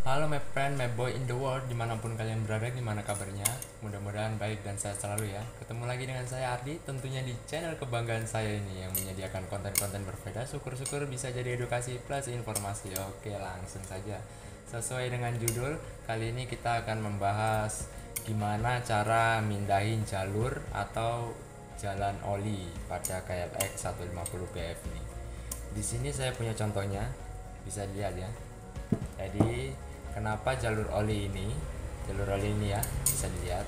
Halo my friend, my boy in the world, dimanapun kalian berada, gimana kabarnya? Mudah-mudahan baik dan sehat selalu ya. Ketemu lagi dengan saya Ardi, tentunya di channel kebanggaan saya ini yang menyediakan konten-konten berbeda. Syukur-syukur bisa jadi edukasi plus informasi. Oke, langsung saja. Sesuai dengan judul, kali ini kita akan membahas gimana cara mindahin jalur atau jalan oli pada KLX 150 BF ini. Di sini saya punya contohnya, bisa dilihat ya. Jadi kenapa jalur oli ini ya bisa dilihat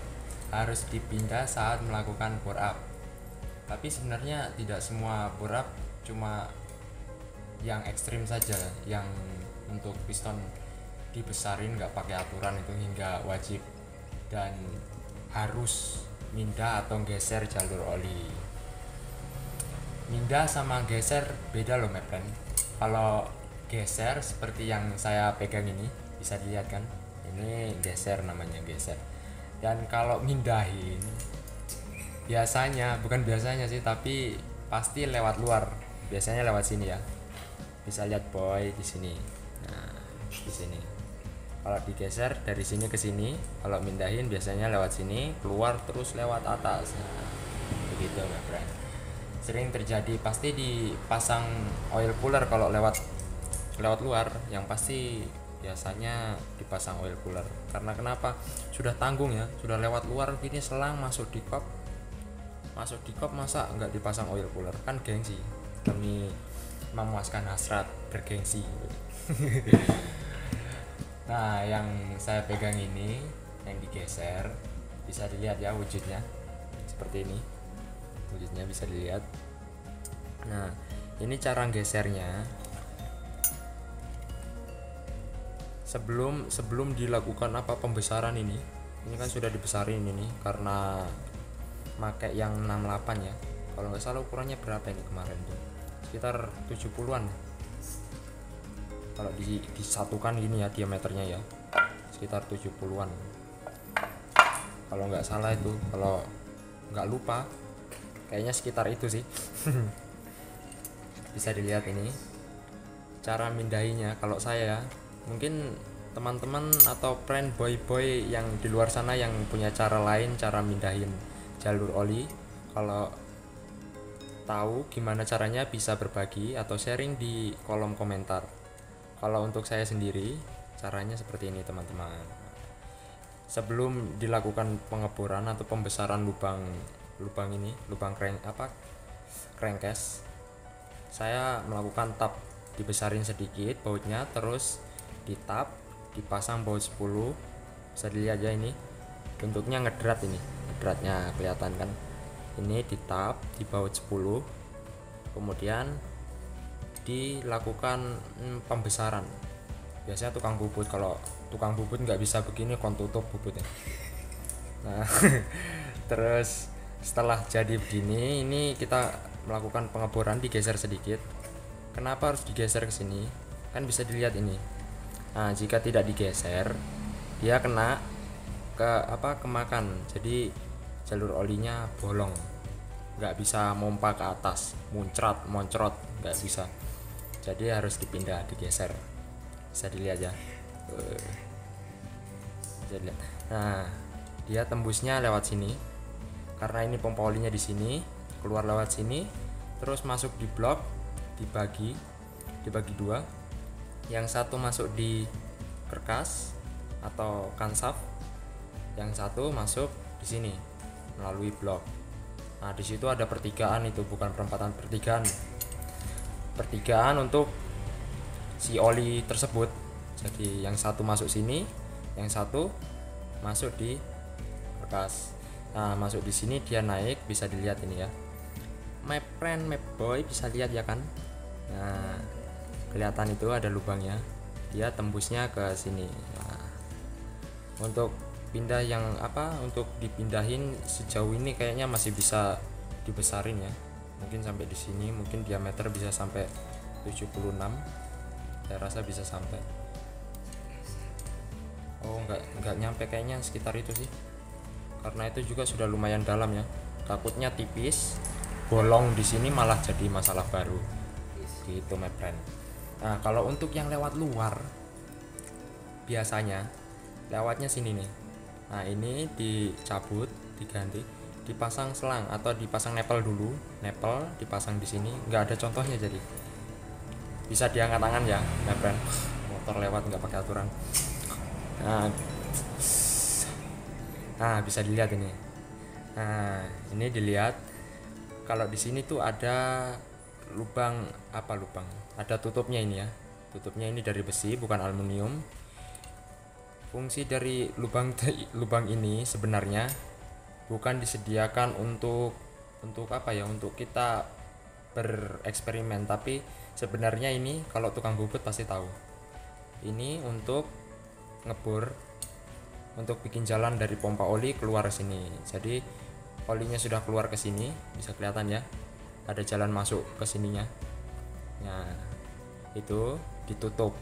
harus dipindah saat melakukan bore up. Tapi sebenarnya tidak semua bore up, cuma yang ekstrim saja yang untuk piston dibesarin nggak pakai aturan itu hingga wajib dan harus mindah atau geser jalur oli. Mindah sama geser beda loh my friend. Kalau geser seperti yang saya pegang ini bisa dilihat kan, ini geser, namanya geser. Dan kalau mindahin bukan biasanya sih, tapi pasti lewat luar, biasanya lewat sini ya, bisa lihat boy di sini. Nah, di sini kalau digeser dari sini ke sini, kalau mindahin biasanya lewat sini keluar terus lewat atas. Nah, begitu my friend. Sering terjadi, pasti dipasang oil cooler kalau lewat luar, yang pasti biasanya dipasang oil cooler. Karena kenapa? Sudah tanggung ya, sudah lewat luar gini, selang masuk di kop masa nggak dipasang oil cooler, kan gengsi, demi memuaskan hasrat bergengsi. Nah, yang saya pegang ini yang digeser, bisa dilihat ya wujudnya seperti ini, wujudnya bisa dilihat. Nah, ini cara gesernya. Sebelum dilakukan pembesaran ini kan sudah dibesarin ini karena pakai yang 68 ya. Kalau nggak salah ukurannya berapa ini kemarin tuh, sekitar 70-an. Kalau disatukan gini ya diameternya ya, sekitar 70-an kalau nggak salah itu, kalau nggak lupa kayaknya sekitar itu sih. Bisa dilihat ini cara mindahinya. Kalau saya, mungkin teman-teman atau friend boy yang di luar sana yang punya cara lain, cara mindahin jalur oli, kalau tahu gimana caranya bisa berbagi atau sharing di kolom komentar. Kalau untuk saya sendiri, caranya seperti ini teman-teman. Sebelum dilakukan pengeboran atau pembesaran lubang crankcase, saya melakukan tap, dibesarin sedikit bautnya, terus ditap, dipasang baut 10. Bisa dilihat ya, ini bentuknya ngedrat, ini ngedratnya kelihatan kan, ini ditap di baut 10, kemudian dilakukan pembesaran. Biasanya tukang bubut, kalau tukang bubut nggak bisa begini, kon tutup bubutnya. Nah, terus setelah jadi begini, ini kita melakukan pengeboran, digeser sedikit. Kenapa harus digeser ke sini? Kan bisa dilihat ini. Nah, jika tidak digeser, dia kena kemakan, jadi jalur olinya bolong, nggak bisa mompa ke atas, moncrot, nggak bisa. Jadi harus dipindah, digeser. Bisa dilihat ya. Bisa dilihat. Nah, dia tembusnya lewat sini, karena ini pompa olinya di sini, keluar lewat sini, terus masuk di blok, dibagi dua. Yang satu masuk di berkas atau kansaf, yang satu masuk di sini melalui blok. Nah, di situ ada pertigaan, itu bukan perempatan, pertigaan untuk si oli tersebut. Jadi yang satu masuk sini, yang satu masuk di berkas. Nah, masuk di sini dia naik, bisa dilihat ini ya. My friend, my boy, bisa lihat ya kan? Nah, kelihatan itu ada lubangnya, dia tembusnya ke sini. Nah, untuk pindah untuk dipindahin sejauh ini kayaknya masih bisa dibesarin ya, mungkin sampai di sini, mungkin diameter bisa sampai 76, saya rasa bisa sampai, nggak nyampe kayaknya, sekitar itu sih, karena itu juga sudah lumayan dalam ya, takutnya tipis bolong di sini malah jadi masalah baru gitu my friend. Nah, kalau untuk yang lewat luar, biasanya lewatnya sini nih. Nah ini dicabut, diganti, dipasang selang atau dipasang nepel dulu, nepel dipasang di sini. Nggak ada contohnya, jadi bisa diangkat tangan ya, nepel. Motor lewat nggak pakai aturan. Nah bisa dilihat ini. Nah ini dilihat, kalau di sini tuh ada lubang, ada tutupnya ini ya. Tutupnya ini dari besi, bukan aluminium. Fungsi dari lubang ini sebenarnya bukan disediakan untuk untuk kita bereksperimen, tapi sebenarnya ini kalau tukang bubut pasti tahu. Ini untuk ngebor, untuk bikin jalan dari pompa oli keluar sini. Jadi olinya sudah keluar ke sini, bisa kelihatan ya. Ada jalan masuk ke sininya. Nah, itu ditutup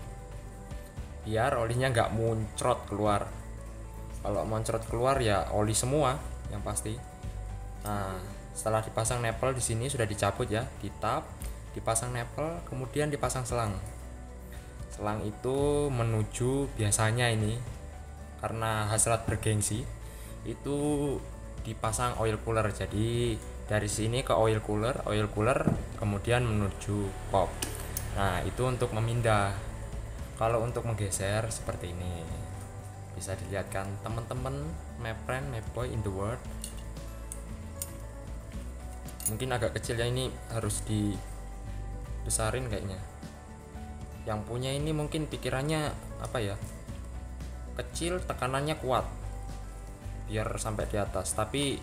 biar olinya nggak muncrot keluar. Kalau muncrot keluar ya oli semua yang pasti. Nah, setelah dipasang nepel di sini sudah dicabut ya, ditap, dipasang nepel, kemudian dipasang selang. Selang itu menuju, biasanya ini karena hasrat bergengsi, itu dipasang oil cooler. Jadi dari sini ke oil cooler kemudian menuju kop. Nah, itu untuk memindah. Kalau untuk menggeser seperti ini, bisa dilihat kan teman-teman, mapfriend, mapboy in the world. Mungkin agak kecil ya, ini harus dibesarin kayaknya. Yang punya ini mungkin pikirannya kecil, tekanannya kuat biar sampai di atas. Tapi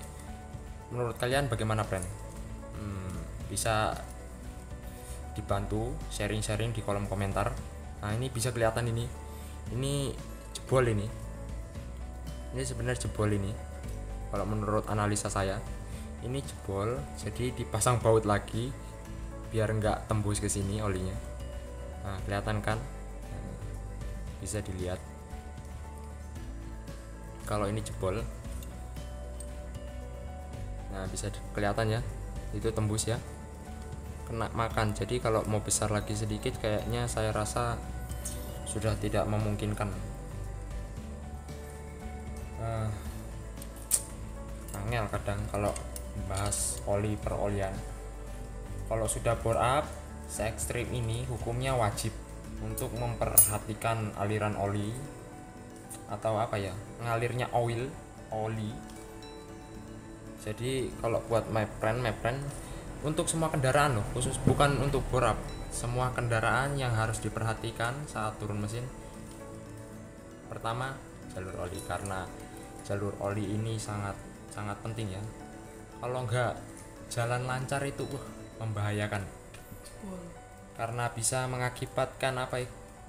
menurut kalian bagaimana, friend? Bisa dibantu sharing-sharing di kolom komentar. Nah ini bisa kelihatan ini jebol ini sebenarnya jebol ini. Kalau menurut analisa saya ini jebol, jadi dipasang baut lagi biar nggak tembus ke sini olinya. Nah kelihatan kan, bisa dilihat kalau ini jebol. Nah bisa kelihatan ya, itu tembus ya, kena makan. Jadi kalau mau besar lagi sedikit kayaknya saya rasa sudah tidak memungkinkan. Angel kadang kalau bahas oli perolian. Kalau sudah bore up se ekstrim ini, hukumnya wajib untuk memperhatikan aliran oli atau ngalirnya oli. Jadi kalau buat my friend untuk semua kendaraan loh, khusus bukan untuk bore up, semua kendaraan yang harus diperhatikan saat turun mesin. Pertama, jalur oli, karena jalur oli ini sangat penting ya. Kalau enggak jalan lancar itu membahayakan. Karena bisa mengakibatkan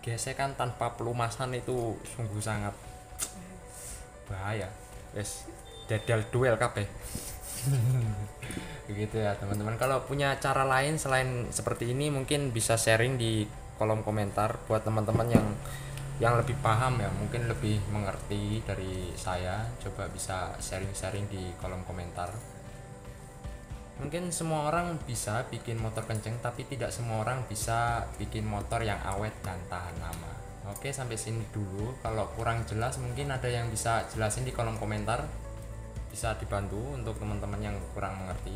gesekan tanpa pelumasan, itu sungguh sangat bahaya. Yes, dedel duel kabeh. Begitu ya teman-teman. Kalau punya cara lain selain seperti ini mungkin bisa sharing di kolom komentar buat teman-teman yang lebih paham ya, mungkin lebih mengerti dari saya. Coba bisa sharing-sharing di kolom komentar. Mungkin semua orang bisa bikin motor kenceng, tapi tidak semua orang bisa bikin motor yang awet dan tahan lama. Oke, sampai sini dulu. Kalau kurang jelas mungkin ada yang bisa jelasin di kolom komentar, bisa dibantu untuk teman-teman yang kurang mengerti.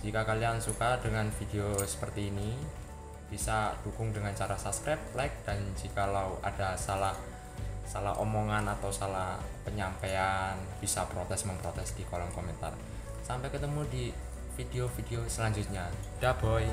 Jika kalian suka dengan video seperti ini, bisa dukung dengan cara subscribe, like, dan jikalau ada salah omongan atau salah penyampaian, bisa memprotes di kolom komentar. Sampai ketemu di video-video selanjutnya. Dah boy.